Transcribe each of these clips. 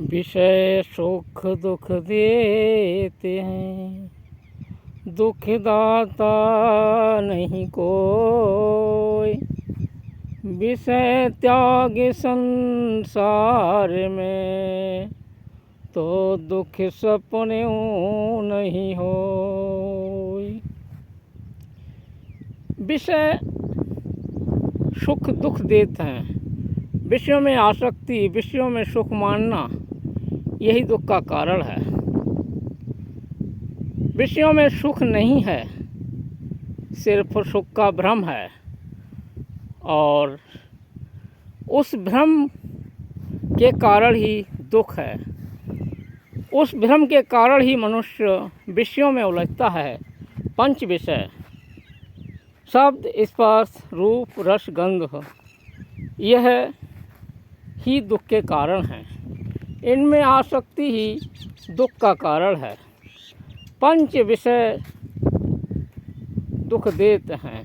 विषय सुख दुख देते हैं, दुख दाता नहीं कोई। विषय त्याग संसार में, तो दुख सपने नहीं होय। विषय सुख दुख देते हैं। विषयों में आसक्ति, विषयों में सुख मानना, यही दुख का कारण है। विषयों में सुख नहीं है, सिर्फ सुख का भ्रम है, और उस भ्रम के कारण ही दुख है। उस भ्रम के कारण ही मनुष्य विषयों में उलझता है। पंच विषय, शब्द स्पर्श रूप रस गंध, यह ही दुख के कारण हैं। इनमें आसक्ति ही दुख का कारण है। पंच विषय दुख देते हैं।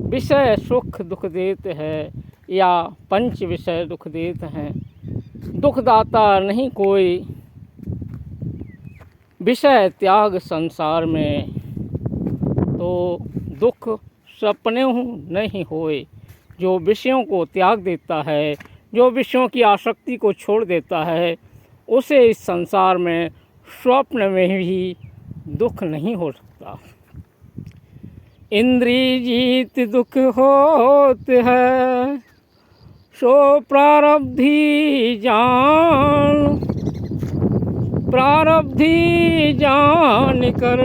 विषय सुख दुख देते हैं, या पंच विषय दुख देते हैं। दुखदाता नहीं कोई, विषय त्याग संसार में, तो दुख सपने नहीं होए। जो विषयों को त्याग देता है, जो विषयों की आसक्ति को छोड़ देता है, उसे इस संसार में स्वप्न में भी दुख नहीं हो सकता। इंद्रिय जीत दुख होते है, सो प्रारब्धि जान। प्रारब्धि जान कर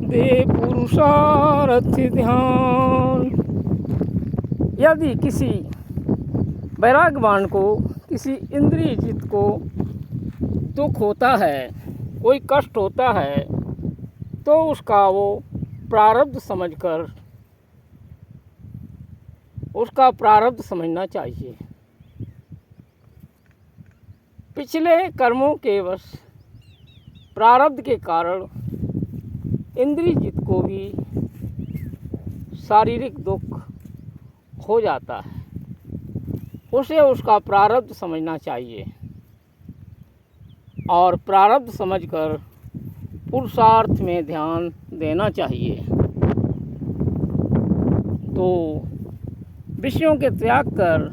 दे पुरुषार्थ ध्यान। यदि किसी वैराग्यवान को, किसी इंद्रिय जित को दुख होता है, कोई कष्ट होता है, तो उसका वो प्रारब्ध समझकर, उसका प्रारब्ध समझना चाहिए। पिछले कर्मों के वश, प्रारब्ध के कारण इंद्रिय जित को भी शारीरिक दुख हो जाता है। उसे उसका प्रारब्ध समझना चाहिए, और प्रारब्ध समझकर पुरुषार्थ में ध्यान देना चाहिए। तो विषयों के त्याग कर,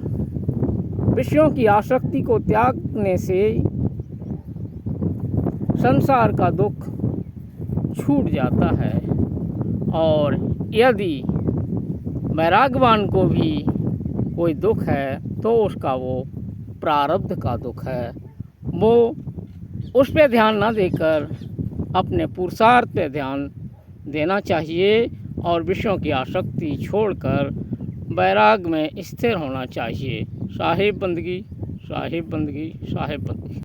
विषयों की आसक्ति को त्यागने से संसार का दुख छूट जाता है। और यदि वैराग्यवान को भी कोई दुख है, तो उसका वो प्रारब्ध का दुख है। वो उस पे ध्यान ना देकर अपने पुरुषार्थ पे ध्यान देना चाहिए, और विषयों की आसक्ति छोड़कर वैराग्य में स्थिर होना चाहिए। साहिब बंदगी, साहिब बंदगी, साहिब बंदगी।